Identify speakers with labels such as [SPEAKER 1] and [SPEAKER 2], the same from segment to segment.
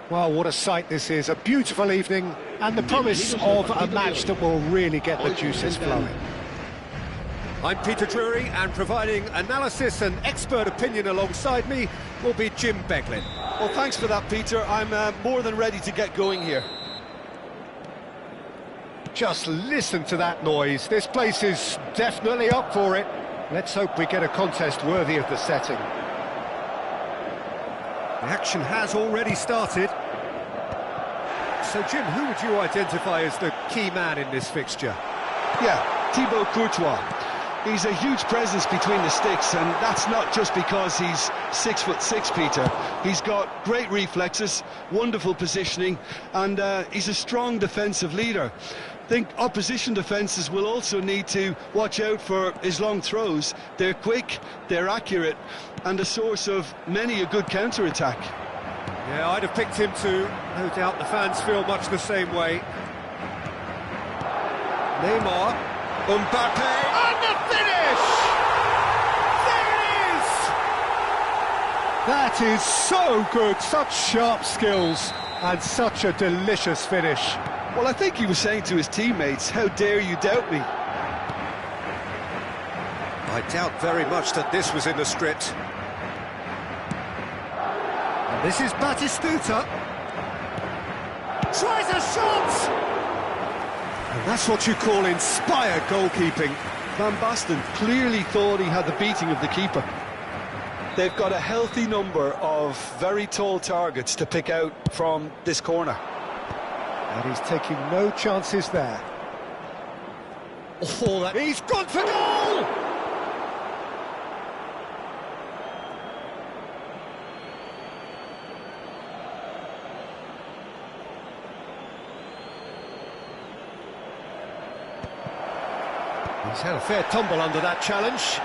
[SPEAKER 1] Well, what a sight this is, a beautiful evening, and the promise of a match that will really get the juices flowing. I'm Peter Drury, and providing analysis and expert opinion alongside me will be Jim Beglin.
[SPEAKER 2] Well, thanks for that, Peter. I'm more than ready to get going here.
[SPEAKER 1] Just listen to that noise. This place is definitely up for it. Let's hope we get a contest worthy of the setting. The action has already started. So, Jim, who would you identify as the key man in this fixture?
[SPEAKER 2] Yeah, Thibaut Courtois. He's a huge presence between the sticks, and that's not just because he's 6'6", Peter. He's got great reflexes, wonderful positioning, and he's a strong defensive leader. I think opposition defences will also need to watch out for his long throws. They're quick, they're accurate, and a source of many a good counter-attack.
[SPEAKER 1] Yeah, I'd have picked him too. No doubt the fans feel much the same way. Neymar, Mbappe, and the finish! There it is! That is so good, such sharp skills, and such a delicious finish.
[SPEAKER 2] Well, I think he was saying to his teammates, how dare you doubt me?
[SPEAKER 1] I doubt very much that this was in the script. And this is Batistuta. Tries a shot! And that's what you call inspired goalkeeping.
[SPEAKER 2] Van Basten clearly thought he had the beating of the keeper. They've got a healthy number of very tall targets to pick out from this corner.
[SPEAKER 1] And he's taking no chances there. Oh, that... He's gone for goal! He's had a fair tumble under that challenge.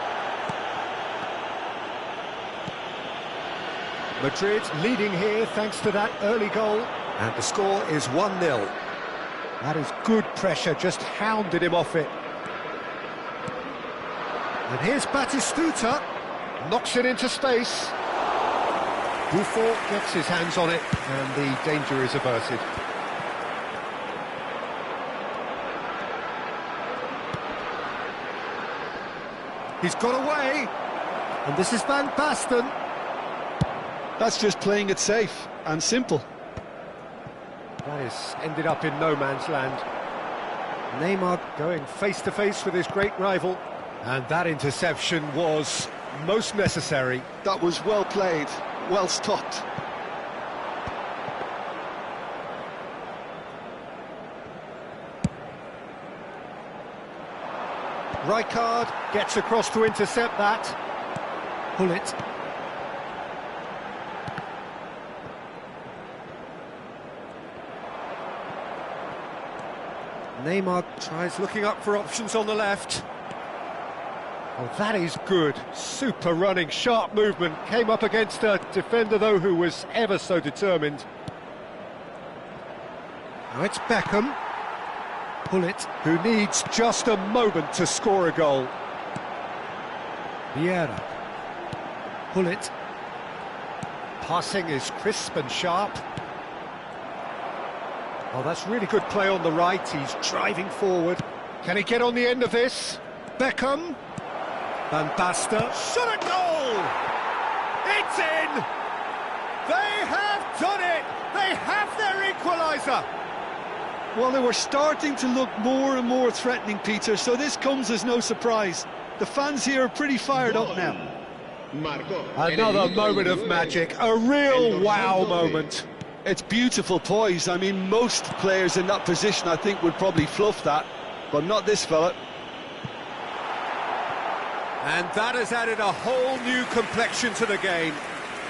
[SPEAKER 1] Madrid leading here thanks to that early goal. And the score is 1-0. That is good pressure, just hounded him off it. And here's Batistuta. Knocks it into space. Buffon gets his hands on it, and the danger is averted. He's got away, and this is Van Basten.
[SPEAKER 2] That's just playing it safe and simple.
[SPEAKER 1] That has ended up in no man's land. Neymar going face-to-face with his great rival, and that interception was most necessary.
[SPEAKER 2] That was well played, well stopped.
[SPEAKER 1] Rijkaard gets across to intercept that. Pull it. Neymar tries looking up for options on the left. Oh, that is good. Super running, sharp movement. Came up against a defender, though, who was ever so determined. Now it's Beckham. Pull it, who needs just a moment to score a goal. Vieira. Pull it. Passing is crisp and sharp. Oh, that's really good play on the right. He's driving forward. Can he get on the end of this? Beckham. Van Basten. Shot at goal! It's in! They have done it! They have their equaliser!
[SPEAKER 2] Well, they were starting to look more and more threatening, Peter, so this comes as no surprise. The fans here are pretty fired up now.
[SPEAKER 1] Another moment of magic, a real wow moment.
[SPEAKER 2] It's beautiful poise. I mean, most players in that position, I think, would probably fluff that, but not this fella.
[SPEAKER 1] And that has added a whole new complexion to the game.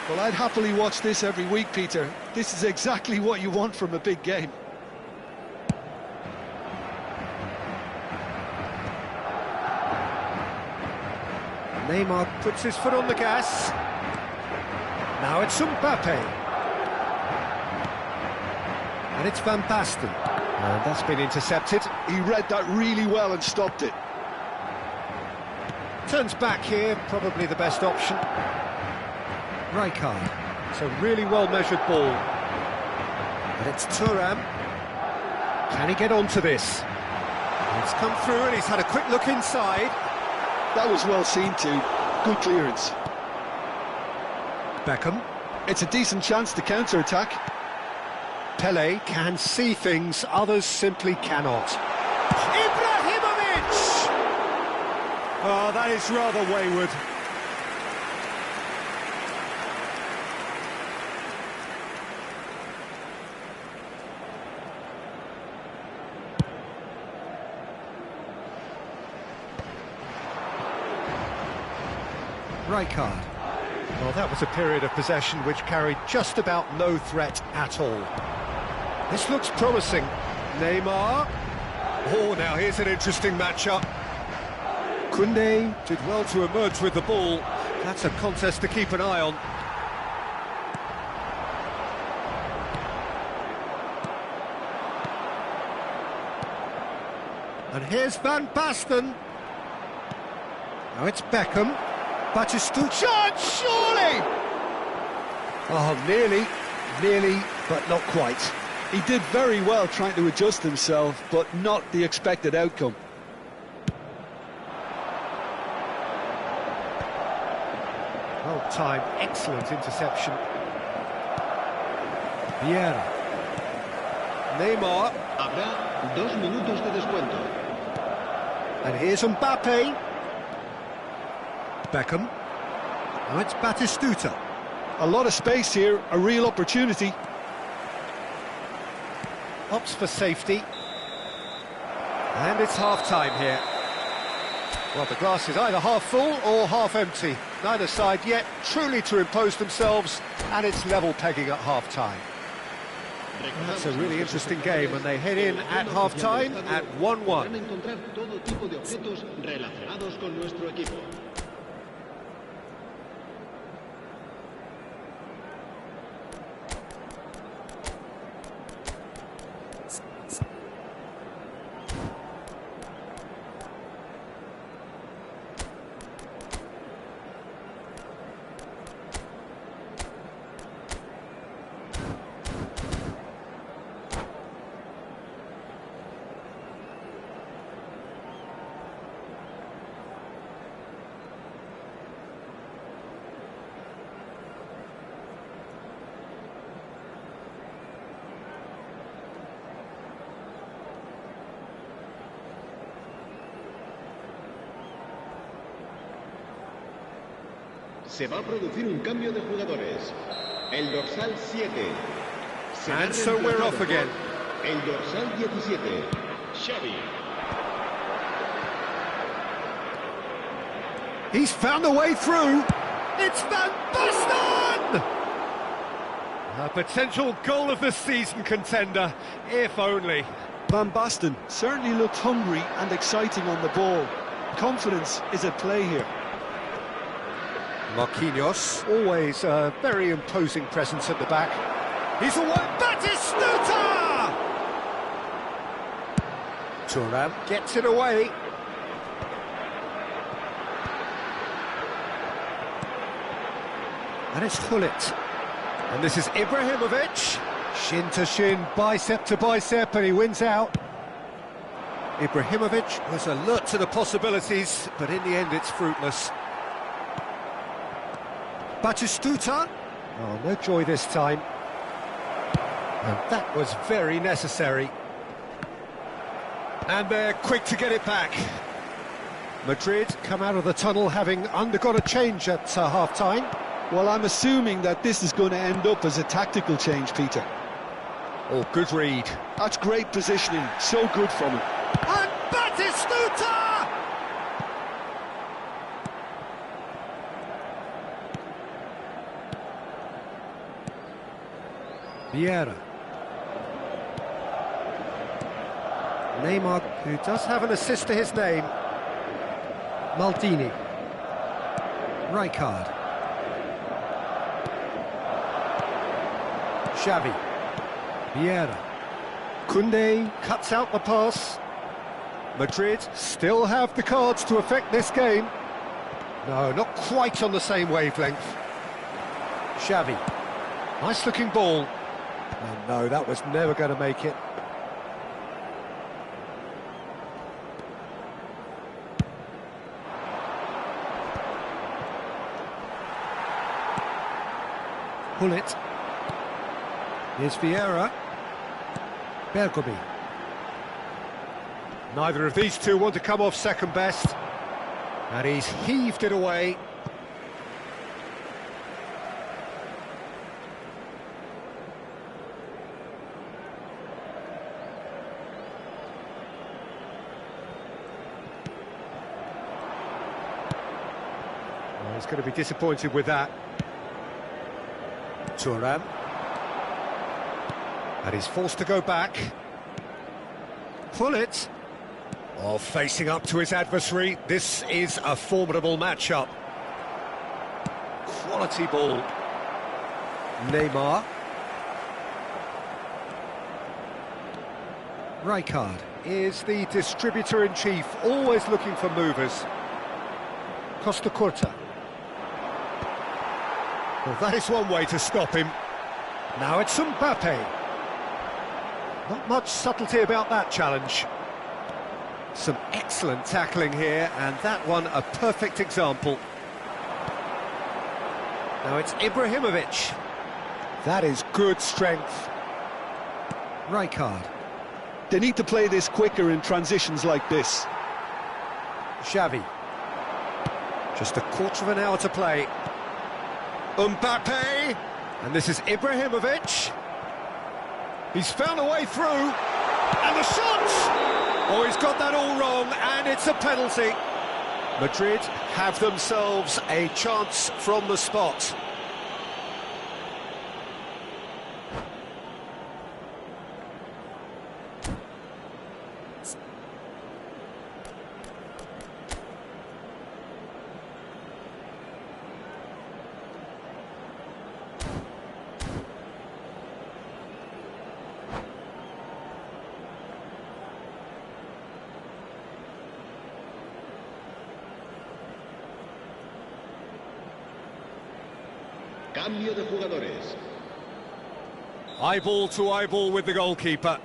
[SPEAKER 2] Well, I'd happily watch this every week, Peter. This is exactly what you want from a big game.
[SPEAKER 1] Neymar puts his foot on the gas. Now it's Mbappe. And it's Van Basten. And that's been intercepted.
[SPEAKER 2] He read that really well and stopped it.
[SPEAKER 1] Turns back here, probably the best option. Rijkaard. It's a really well-measured ball. But it's Thuram. Can he get onto this? It's come through and he's had a quick look inside.
[SPEAKER 2] That was well seen too. Good clearance.
[SPEAKER 1] Beckham.
[SPEAKER 2] It's a decent chance to counter-attack.
[SPEAKER 1] Pele can see things others simply cannot. Ibrahimovic! Oh, that is rather wayward. Rijkaard. Well, that was a period of possession which carried just about no threat at all. This looks promising. Neymar. Oh, now here's an interesting matchup. Koundé did well to emerge with the ball. That's a contest to keep an eye on. And here's Van Basten. Now it's Beckham. Batistuta, shot, surely! Oh, nearly, but not quite.
[SPEAKER 2] He did very well trying to adjust himself, but not the expected outcome.
[SPEAKER 1] Well timed, excellent interception. Vieira. Neymar.
[SPEAKER 3] Habrá 2 minutos de descuento.
[SPEAKER 1] And here's Mbappe. Beckham. Now it's Batistuta.
[SPEAKER 2] A lot of space here, a real opportunity.
[SPEAKER 1] Opts for safety. And it's half-time here. Well, the glass is either half full or half empty. Neither side yet truly to impose themselves, and it's level pegging at half-time. That's a really interesting game, and they head in at half-time at 1-1.
[SPEAKER 3] Se va a producir un cambio de jugadores. El dorsal 7.
[SPEAKER 1] And so we're off again.
[SPEAKER 3] El dorsal 17. Xavi.
[SPEAKER 1] He's found a way through. It's Van Basten! A potential goal of the season contender, if only.
[SPEAKER 2] Van Basten certainly looked hungry and exciting on the ball. Confidence is at play here.
[SPEAKER 1] Marquinhos, always a very imposing presence at the back. He's the one, Batistuta! Thuram gets it away. And it's Gullit. And this is Ibrahimovic. Shin to shin, bicep to bicep, and he wins out. Ibrahimovic was alert to the possibilities, but in the end it's fruitless. Batistuta. Oh, no joy this time. And that was very necessary. And they're quick to get it back. Madrid come out of the tunnel having undergone a change at half-time.
[SPEAKER 2] Well, I'm assuming that this is going to end up as a tactical change, Peter.
[SPEAKER 1] Oh, good read.
[SPEAKER 2] That's great positioning, so good from him.
[SPEAKER 1] And Batistuta! Vieira. Neymar, who does have an assist to his name. Maldini. Rijkaard. Xavi. Vieira. Koundé cuts out the pass. Madrid still have the cards to affect this game. No, not quite on the same wavelength. Xavi. Nice looking ball. And no, that was never going to make it. Pull it. Here's Vieira. Bergomi. Neither of these two want to come off second best. And he's heaved it away. Well, he's going to be disappointed with that. Thuram. And he's forced to go back. Pull it. Oh, facing up to his adversary. This is a formidable matchup. Quality ball. Neymar. Rijkaard is the distributor-in-chief, always looking for movers. Costa Curta. Well, that is one way to stop him. Now it's Mbappe. Not much subtlety about that challenge. Some excellent tackling here, and that one a perfect example. Now it's Ibrahimovic. That is good strength. Rijkaard.
[SPEAKER 2] They need to play this quicker in transitions like this.
[SPEAKER 1] Xavi. Just a quarter of an hour to play. Mbappe! And this is Ibrahimovic. He's found a way through. And the shot! Oh, he's got that all wrong, and it's a penalty. Madrid have themselves a chance from the spot.
[SPEAKER 3] Cambio de jugadores.
[SPEAKER 1] Eyeball to eyeball with the goalkeeper.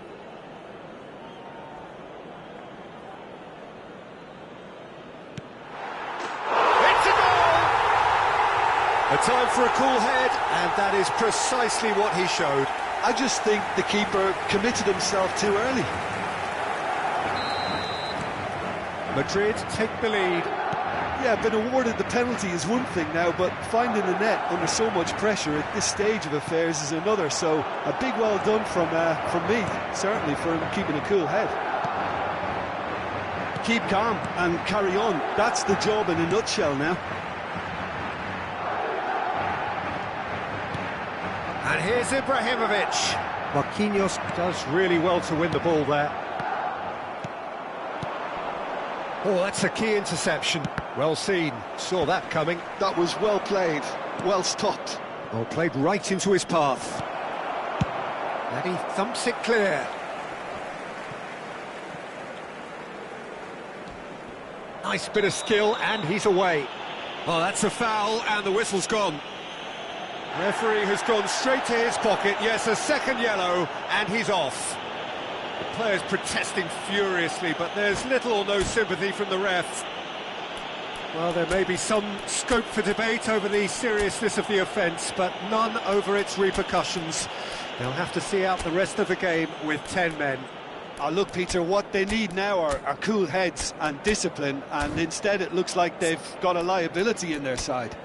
[SPEAKER 1] It's a goal! A time for a cool head, and that is precisely what he showed.
[SPEAKER 2] I just think the keeper committed himself too early.
[SPEAKER 1] Madrid take the lead.
[SPEAKER 2] Yeah, being awarded the penalty is one thing now, but finding the net under so much pressure at this stage of affairs is another. So a big well done from me, certainly, for him keeping a cool head. Keep calm and carry on. That's the job in a nutshell now.
[SPEAKER 1] And here's Ibrahimovic. Marquinhos does really well to win the ball there. Oh, that's a key interception. Well seen. Saw that coming.
[SPEAKER 2] That was well played, well stopped.
[SPEAKER 1] Well, played right into his path. And he thumps it clear. Nice bit of skill, and he's away. Oh, that's a foul, and the whistle's gone. Referee has gone straight to his pocket. Yes, a second yellow, and he's off. The players protesting furiously, but there's little or no sympathy from the ref. Well, there may be some scope for debate over the seriousness of the offence, but none over its repercussions. They'll have to see out the rest of the game with 10 men.
[SPEAKER 2] Oh, look, Peter, what they need now are cool heads and discipline, and instead it looks like they've got a liability in their side.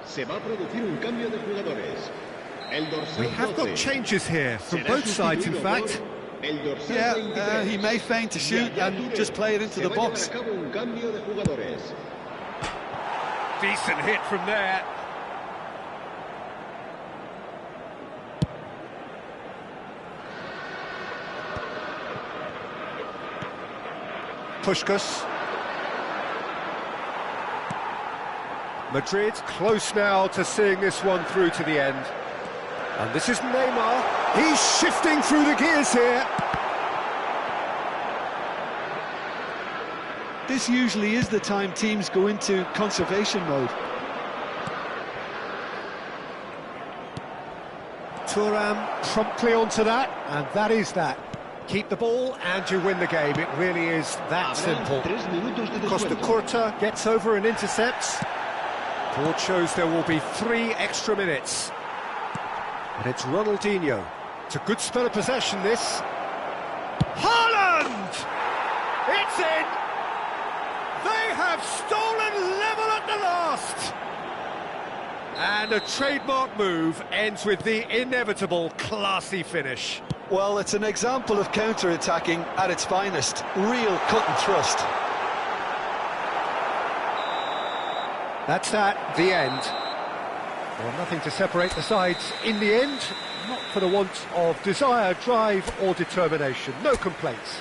[SPEAKER 3] Se va a producir un cambio de jugadores. El dorsal
[SPEAKER 1] We have got
[SPEAKER 3] 12
[SPEAKER 1] changes here from
[SPEAKER 3] será
[SPEAKER 1] both sides, in
[SPEAKER 3] sustituido
[SPEAKER 1] fact.
[SPEAKER 3] por el dorsal
[SPEAKER 2] Yeah,
[SPEAKER 3] 23.
[SPEAKER 2] he may feign to shoot
[SPEAKER 3] Yaya
[SPEAKER 2] and
[SPEAKER 3] Touré.
[SPEAKER 2] just play it into
[SPEAKER 3] Se
[SPEAKER 2] the
[SPEAKER 3] va a llevar
[SPEAKER 2] box.
[SPEAKER 3] a cabo un cambio de jugadores.
[SPEAKER 1] Decent hit from there. Puskás. Madrid close now to seeing this one through to the end. And this is Neymar. He's shifting through the gears here.
[SPEAKER 2] This usually is the time teams go into conservation mode.
[SPEAKER 1] Thuram promptly onto that, and that is that. Keep the ball and you win the game. It really is that simple. Costa Curta gets over and intercepts. Board shows there will be 3 extra minutes. And it's Ronaldinho. It's a good spell of possession, this. Haaland! It's in! They have stolen level at the last! And a trademark move ends with the inevitable classy finish.
[SPEAKER 2] Well, it's an example of counter-attacking at its finest. Real cut and thrust.
[SPEAKER 1] That's that, the end. Well, nothing to separate the sides in the end, not for the want of desire, drive or determination. No complaints.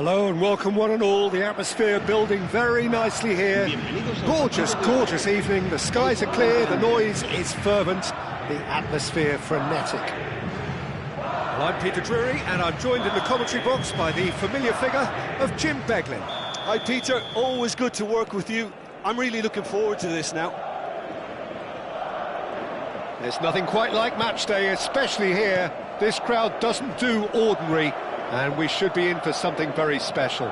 [SPEAKER 1] Hello and welcome one and all. The atmosphere building very nicely here. Gorgeous, gorgeous evening. The skies are clear, the noise is fervent, the atmosphere frenetic. Well, I'm Peter Drury and I'm joined in the commentary box by the familiar figure of Jim Beglin.
[SPEAKER 2] Hi Peter, always good to work with you. I'm really looking forward to this now.
[SPEAKER 1] There's nothing quite like match day, especially here. This crowd doesn't do ordinary, and we should be in for something very special.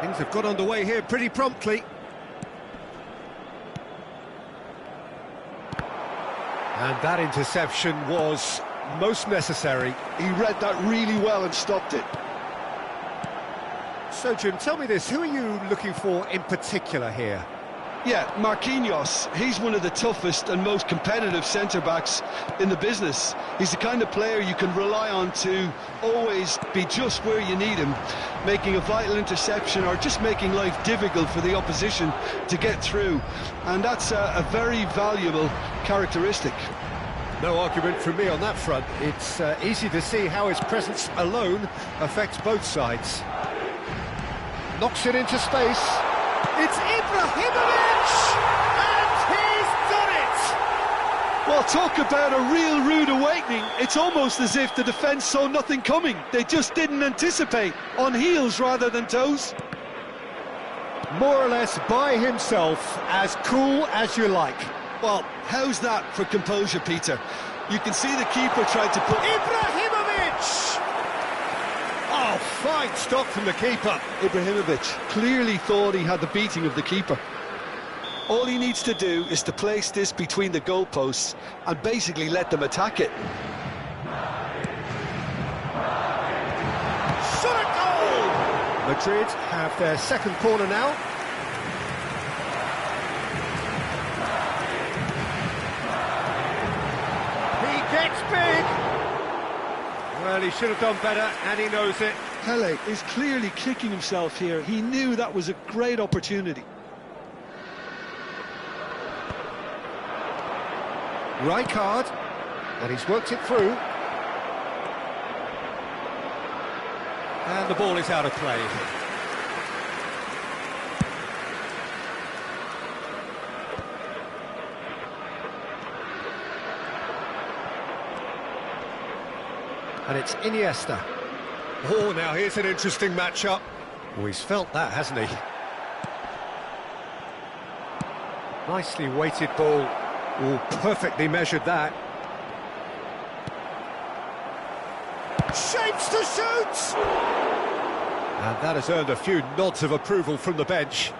[SPEAKER 1] Things have got underway here pretty promptly. And that interception was most necessary.
[SPEAKER 2] He read that really well and stopped it.
[SPEAKER 1] So, Jim, tell me this, who are you looking for in particular here?
[SPEAKER 2] Yeah, Marquinhos, he's one of the toughest and most competitive centre-backs in the business. He's the kind of player you can rely on to always be just where you need him, making a vital interception or just making life difficult for the opposition to get through. And that's a very valuable characteristic.
[SPEAKER 1] No argument from me on that front. It's easy to see how his presence alone affects both sides. Knocks it into space. It's Ibrahimovic! And he's done it!
[SPEAKER 2] Well, talk about a real rude awakening. It's almost as if the defence saw nothing coming. They just didn't anticipate, on heels rather than toes.
[SPEAKER 1] More or less by himself, as cool as you like.
[SPEAKER 2] Well, how's that for composure, Peter? You can see the keeper tried to put...
[SPEAKER 1] Ibrahimovic! Oh, fine stop from the keeper.
[SPEAKER 2] Ibrahimovic clearly thought he had the beating of the keeper. All he needs to do is to place this between the goalposts and basically let them attack it.
[SPEAKER 1] Shot at goal! Madrid have their second corner now. He gets big! Well, he should have done better, and he knows it.
[SPEAKER 2] Pele is clearly kicking himself here. He knew that was a great opportunity.
[SPEAKER 1] Rijkaard, and he's worked it through. And the ball is out of play. And it's Iniesta. Oh, now here's an interesting matchup. Oh, he's felt that, hasn't he? Nicely weighted ball. Oh, perfectly measured that. Shapes to shoot! And that has earned a few nods of approval from the bench.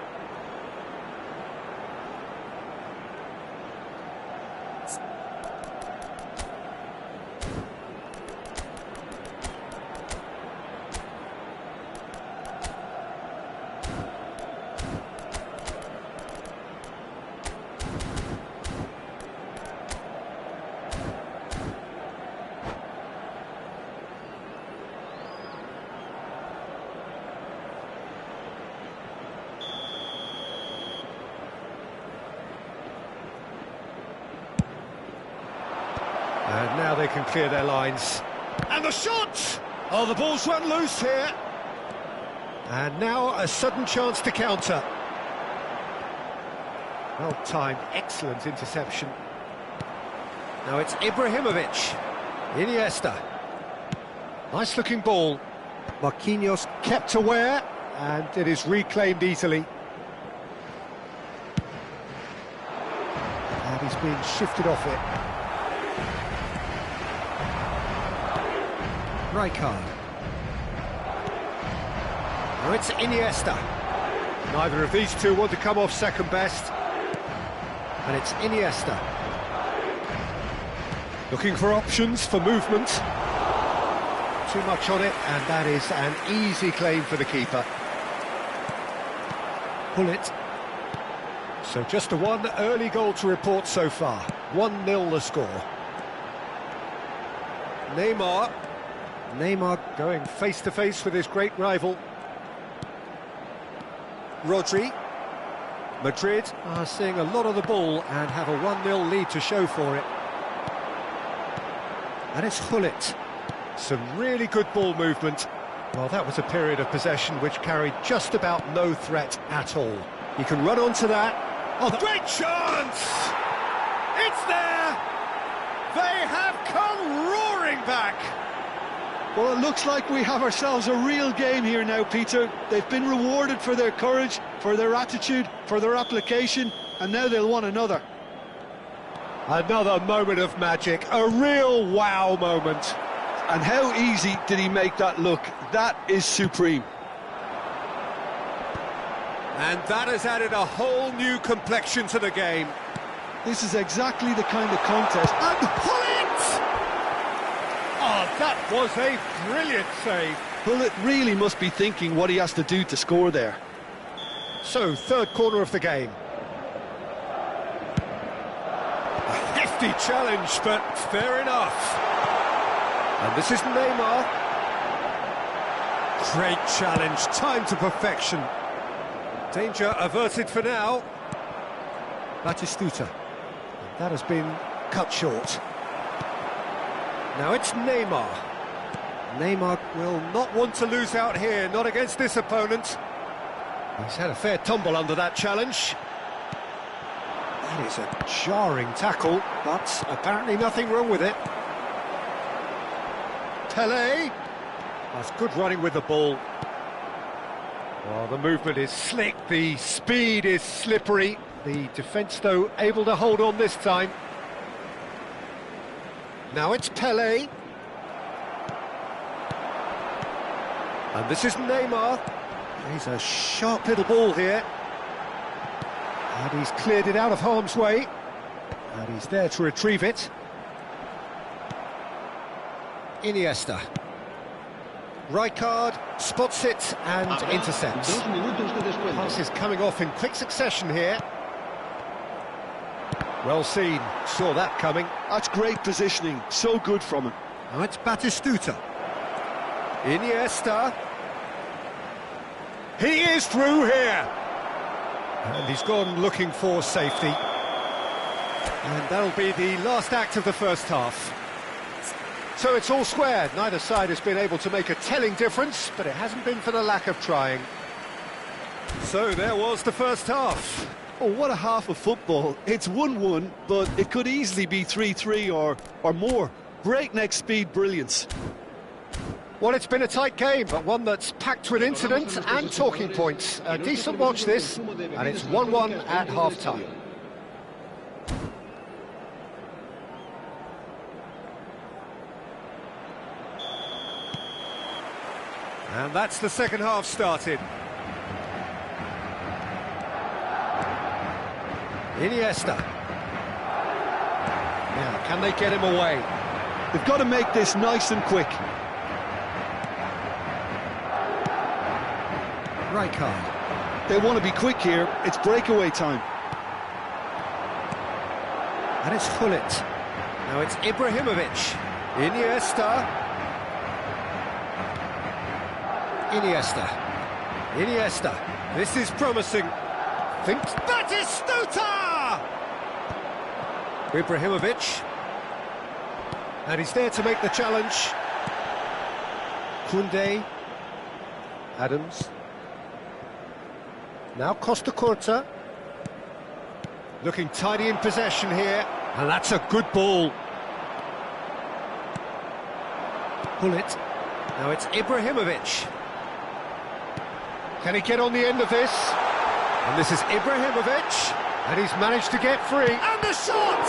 [SPEAKER 1] And now they can clear their lines. And the shot! Oh, the ball's run loose here. And now a sudden chance to counter. Well timed, excellent interception. Now it's Ibrahimovic. Iniesta. Nice looking ball. Marquinhos kept aware, and it is reclaimed easily. And he's being shifted off it. Rijkaard. Now it's Iniesta. Neither of these two want to come off second best. And it's Iniesta. Looking for options for movement. Too much on it, and that is an easy claim for the keeper. Pull it. So just a one early goal to report so far. 1-0 the score. Neymar going face-to-face with his great rival. Rodri. Madrid are seeing a lot of the ball and have a 1-0 lead to show for it. And it's Gullit. Some really good ball movement. Well, that was a period of possession which carried just about no threat at all. He can run onto that. Oh, great chance! It's there! They have come roaring back!
[SPEAKER 2] Well, it looks like we have ourselves a real game here now, Peter. They've been rewarded for their courage, for their attitude, for their application, and now they'll want another.
[SPEAKER 1] Another moment of magic, a real wow moment.
[SPEAKER 2] And how easy did he make that look? That is supreme.
[SPEAKER 1] And that has added a whole new complexion to the game.
[SPEAKER 2] This is exactly the kind of contest.
[SPEAKER 1] And Pullet! Oh, that was a brilliant save.
[SPEAKER 2] Pullet really must be thinking what he has to do to score there.
[SPEAKER 1] So, third corner of the game. A hefty challenge, but fair enough. And this is Neymar. Great challenge, time to perfection. Danger averted for now. Batistuta. And that has been cut short. Now it's Neymar. Neymar will not want to lose out here, not against this opponent. He's had a fair tumble under that challenge. That is a jarring tackle, but apparently nothing wrong with it. Pele. That's good running with the ball. Well, the movement is slick, the speed is slippery. The defence, though, able to hold on this time. Now it's Pele. And this is Neymar. He's a sharp little ball here. And he's cleared it out of harm's way. And he's there to retrieve it. Iniesta. Rijkaard spots it and intercepts. Pass is coming off in quick succession here. Well seen, saw that coming.
[SPEAKER 2] That's great positioning, so good from him.
[SPEAKER 1] Now it's Batistuta. Iniesta. He is through here. And he's gone looking for safety. And that'll be the last act of the first half. So it's all square. Neither side has been able to make a telling difference, but it hasn't been for the lack of trying. So there was the first half.
[SPEAKER 2] Oh, what a half of football. It's 1-1, but it could easily be 3-3 or more. Breakneck speed brilliance.
[SPEAKER 1] Well, it's been a tight game, but one that's packed with incident and talking points. A decent watch this, and it's 1-1 at half-time. And that's the second half started. Iniesta. Now, can they get him away?
[SPEAKER 2] They've got to make this nice and quick.
[SPEAKER 1] Rijkaard.
[SPEAKER 2] They want to be quick here. It's breakaway time.
[SPEAKER 1] And it's Gullit. Now it's Ibrahimovic. Iniesta. Iniesta. This is promising. Thinks Batistuta! Ibrahimovic. And he's there to make the challenge. Koundé. Adams. Now Costa Curta. Looking tidy in possession here. And that's a good ball. Gullit. Now it's Ibrahimovic. Can he get on the end of this? And this is Ibrahimovic. And he's managed to get free. And the shot!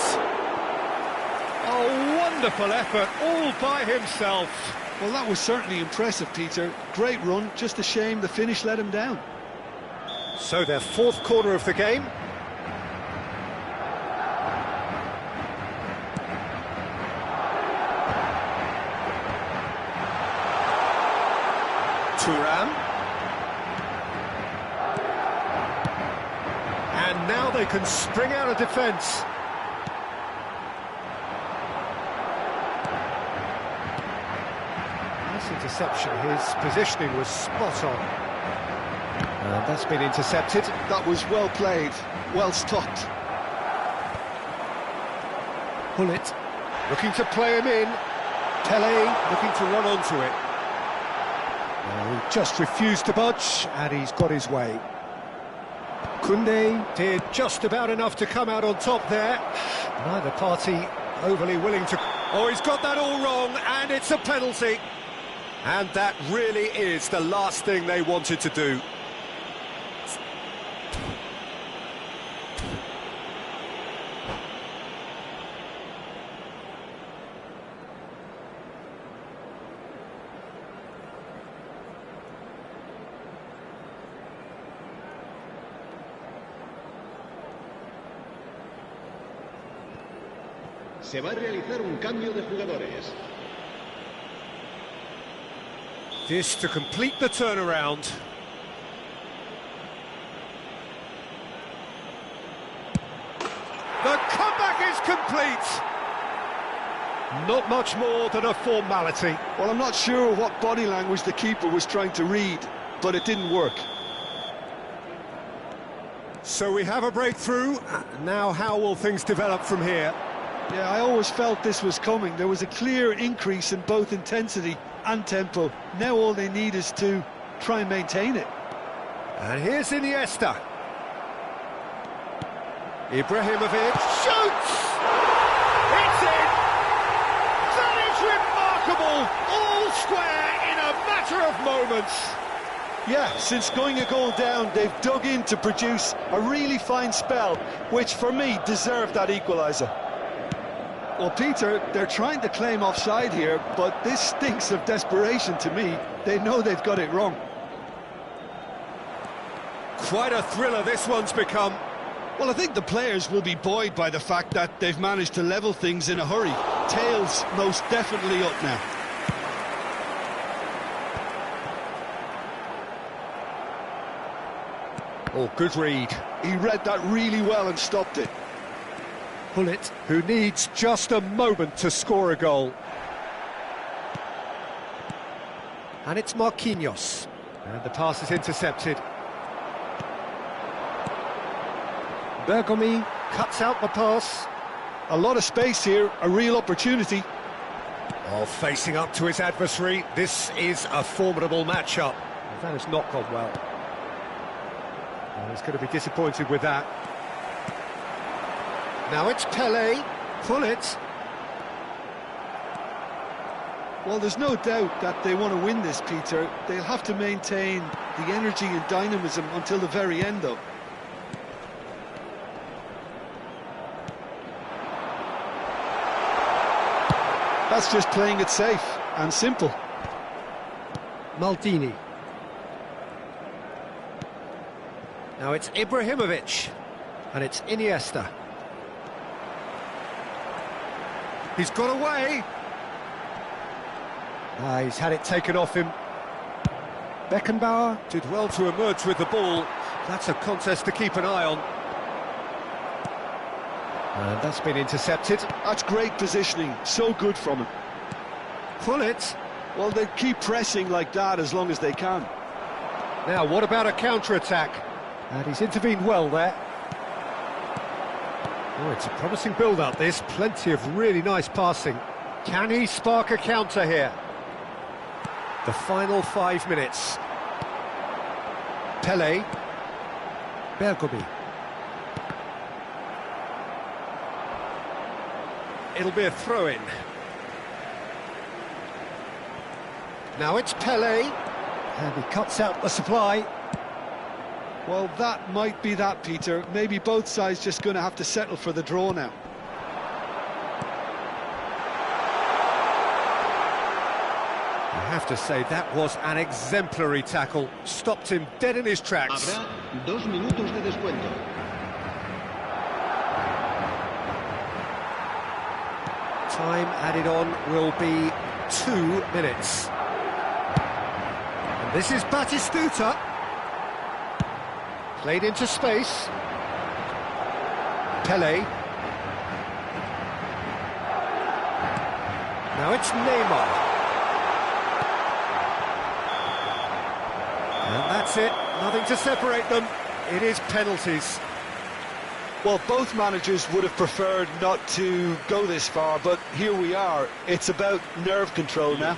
[SPEAKER 1] A wonderful effort, all by himself.
[SPEAKER 2] Well, that was certainly impressive, Peter. Great run, just a shame the finish let him down.
[SPEAKER 1] So their fourth corner of the game. Thuram. And now they can spring out of defence. Nice interception, his positioning was spot on. And that's been intercepted.
[SPEAKER 2] That was well played, well stopped.
[SPEAKER 1] Gullit looking to play him in. Pele looking to run onto it. He just refused to budge, and he's got his way. Koundé did just about enough to come out on top there. Neither party overly willing to... Oh, he's got that all wrong, and it's a penalty. And that really is the last thing they wanted to do.
[SPEAKER 3] Se va a realizar un cambio de jugadores.
[SPEAKER 1] This to complete the turnaround. The comeback is complete. Not much more than a formality.
[SPEAKER 2] Well, I'm not sure what body language the keeper was trying to read, but it didn't work.
[SPEAKER 1] So we have a breakthrough. Now how will things develop from here?
[SPEAKER 2] Yeah, I always felt this was coming. There was a clear increase in both intensity and tempo. Now all they need is to try and maintain it.
[SPEAKER 1] And here's Iniesta. Ibrahimovic shoots! It's in! That is remarkable! All square in a matter of moments.
[SPEAKER 2] Yeah, since going a goal down, they've dug in to produce a really fine spell, which for me deserved that equaliser. Well, Peter, they're trying to claim offside here, but this stinks of desperation to me. They know they've got it wrong.
[SPEAKER 1] Quite a thriller this one's become.
[SPEAKER 2] Well, I think the players will be buoyed by the fact that they've managed to level things in a hurry. Tails most definitely up now.
[SPEAKER 1] Oh, good read.
[SPEAKER 2] He read that really well and stopped it.
[SPEAKER 1] Bullet, who needs just a moment to score a goal. And it's Marquinhos. And the pass is intercepted. Bergomi cuts out the pass.
[SPEAKER 2] A lot of space here, a real opportunity.
[SPEAKER 1] Oh, facing up to his adversary, this is a formidable matchup. That has not gone well. Oh, he's going to be disappointed with that. Now it's Pelé. Pull it.
[SPEAKER 2] Well, there's no doubt that they want to win this, Peter. They'll have to maintain the energy and dynamism until the very end, though. That's just playing it safe and simple.
[SPEAKER 1] Maldini. Now it's Ibrahimovic. And it's Iniesta. He's got away. He's had it taken off him. Beckenbauer did well to emerge with the ball. That's a contest to keep an eye on. And that's been intercepted.
[SPEAKER 2] That's great positioning, so good from him.
[SPEAKER 1] Pull it.
[SPEAKER 2] Well, they keep pressing like that as long as they can.
[SPEAKER 1] Now, what about a counter-attack? And he's intervened well there. Oh, it's a promising build-up, this. Plenty of really nice passing. Can he spark a counter here? The final 5 minutes. Pelé. Bergomi. It'll be a throw-in. Now it's Pelé. And he cuts out the supply.
[SPEAKER 2] Well, that might be that, Peter. Maybe both sides just going to have to settle for the draw now.
[SPEAKER 1] I have to say, that was an exemplary tackle. Stopped him dead in his tracks.
[SPEAKER 3] Habrá 2 minutos de descuento.
[SPEAKER 1] Time added on will be 2 minutes. And this is Batistuta. Played into space. Pelé. Now it's Neymar. And that's it. Nothing to separate them. It is penalties.
[SPEAKER 2] Well, both managers would have preferred not to go this far, but here we are. It's about nerve control now.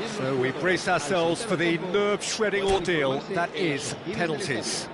[SPEAKER 1] So we brace ourselves for the nerve-shredding ordeal that is penalties.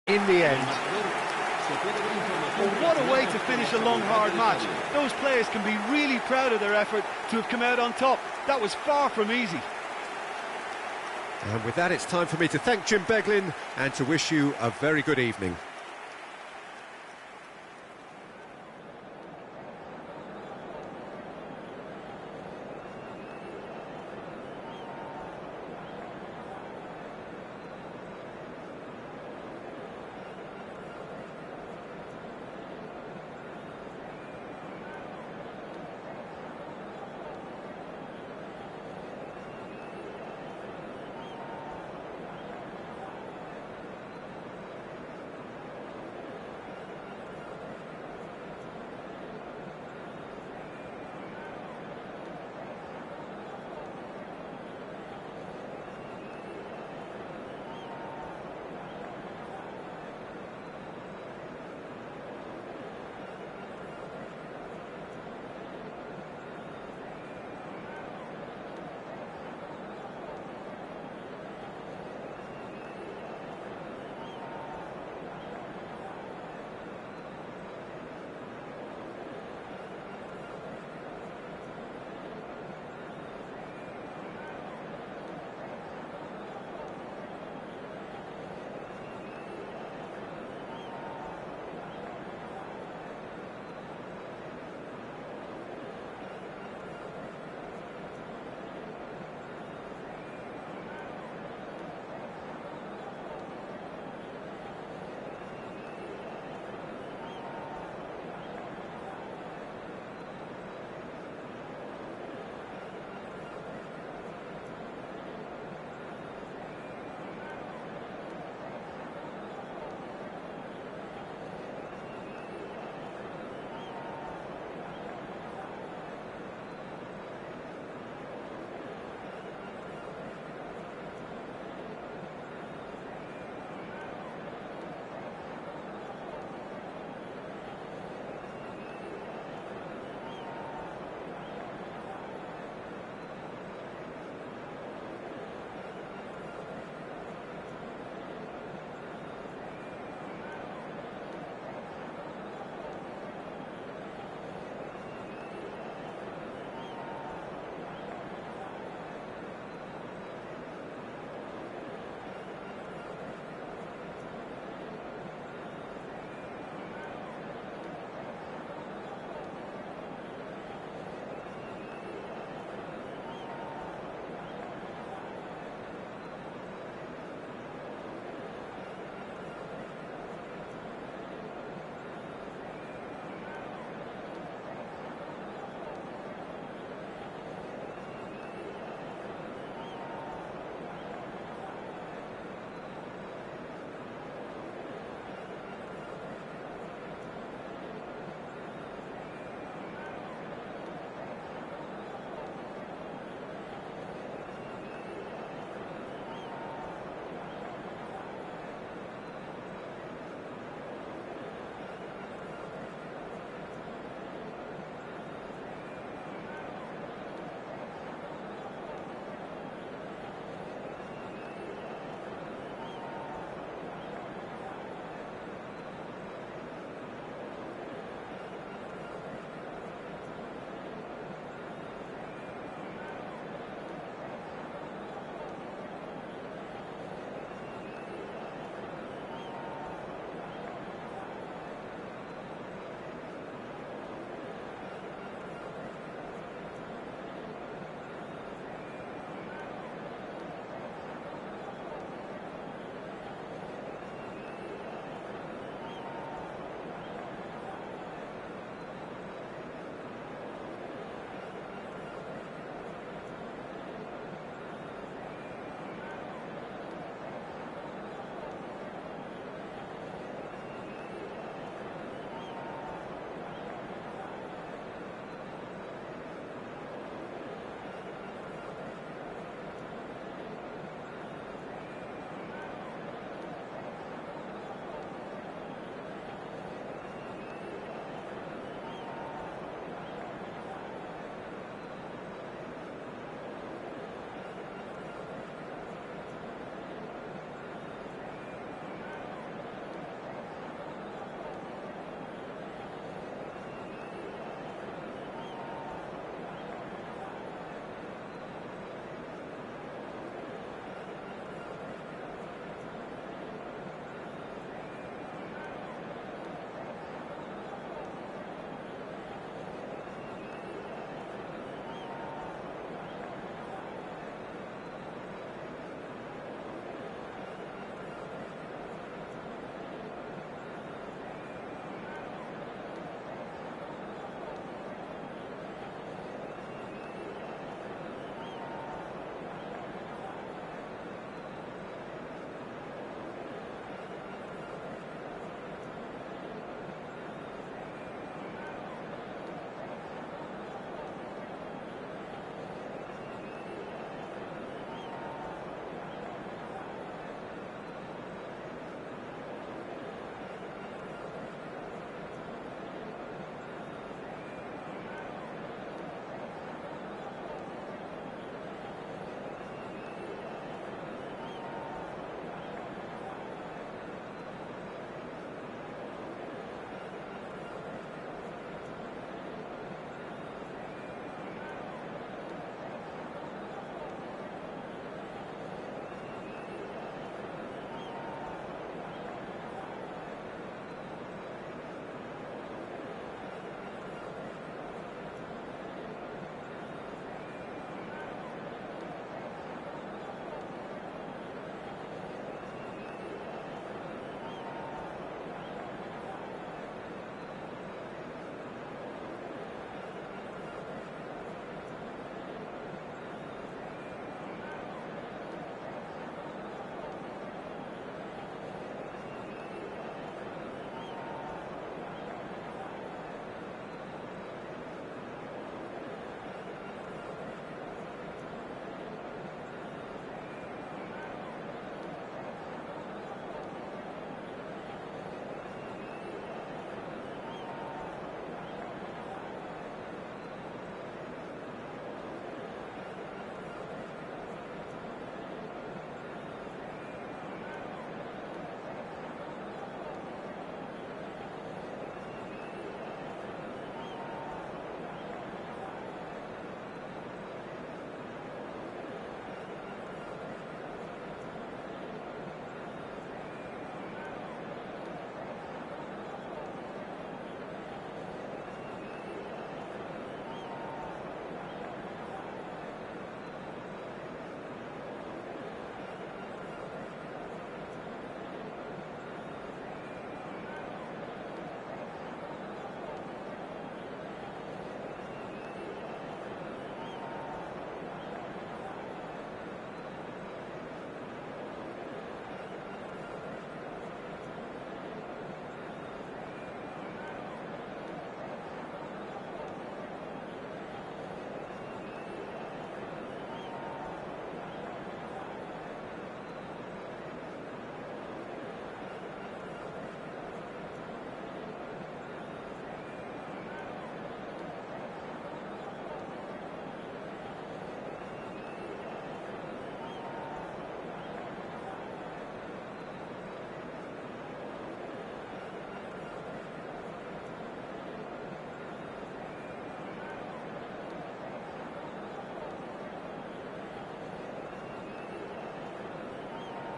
[SPEAKER 1] In the end.
[SPEAKER 4] Well, what a way to finish a long, hard match. Those players can be really proud of their effort to have come out on top. That was far from easy.
[SPEAKER 1] And with that, it's time for me to thank Jim Beglin and to wish you a very good evening.